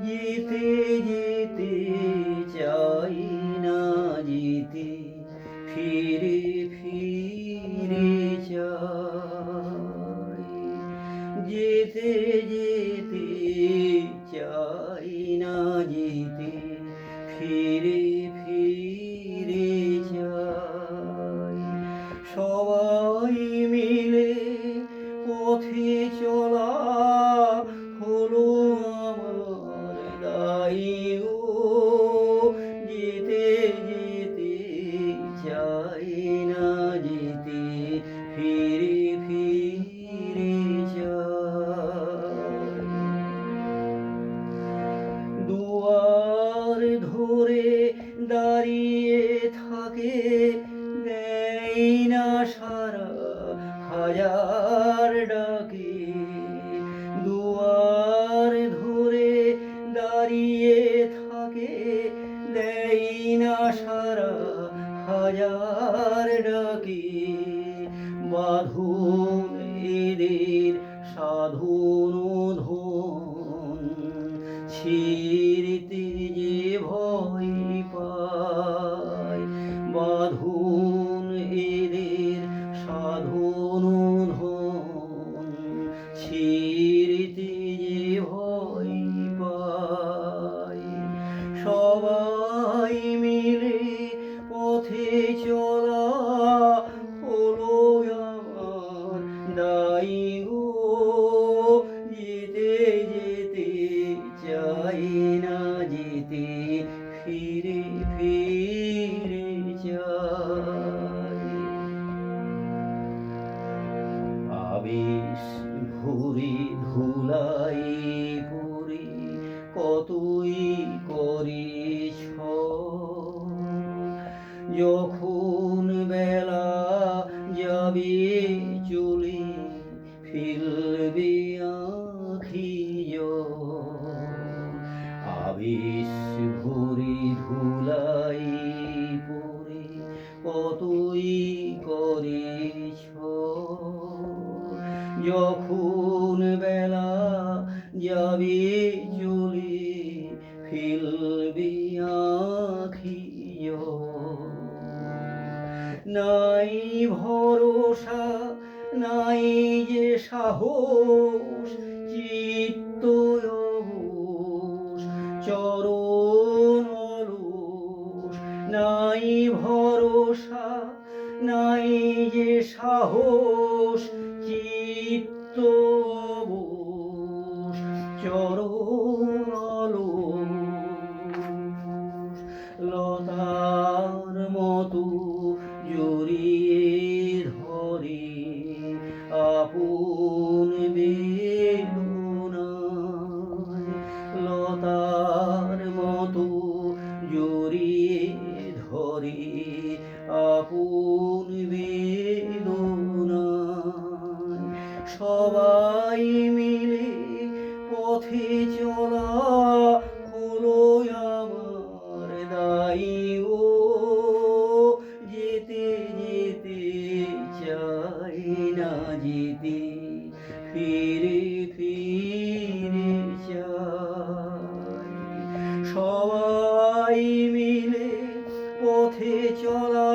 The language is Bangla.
যেতে যেতে চাই না যেতে, ফিরে ফিরে যাই। যেতে যেতে চাই না যেতে, ফিরে ফিরে যাই। সবাই মিলে পথে চলা হলো আমার দায়ী গো। যেতে যেতে চাই না যেতে, ফিরে ফিরে যাই। দুয়ার ধরে দাঁড়িয়ে থাকে, দেয় না সারা হাজার ডাকে। দুয়ার ধরে দাঁড়িয়ে থাকে, দেয় না সারা হাজার ডাকে। বাঁধন এদের সাধন ধন, ছিঁড়তে যে ভয় পায়। বাঁধন এদের সাধন ধন, ছিঁড়তে যে ভয় পায়। সবাই মিলে পথে চলা হলো আমার দায়ী গো। যেতে যেতে চাই না যেতে, ফিরে ফিরে যাই। আবেশ ভরে ধুলাই পড়ে কতই করেছ, যখন বেলা যাবে চলে ফেলবে আঁখি জল। আবেশ ভরে ধুলাই পড়ে কতই করেছ, যখন বেলা যাবে চলে ফেলবে আঁখি জল। নাই ভরসা নাই যে সাহস, চিত্ত অবশ চরণ অলস। নাই ভরসা নাই যে সাহস, চিত্ত অবশ চরণ অলস। লতার মতো জড়িয়ে ধরে আপন বেদনায়। লতার মতো জড়িয়ে ধরে আপন বেদনায়। সবাই মিলে পথে চলা হলো আমার দায়ী গো। যেতে যেতে চাই না যেতে, ফিরে ফিরে যাই। সবাই মিলে পথে চলা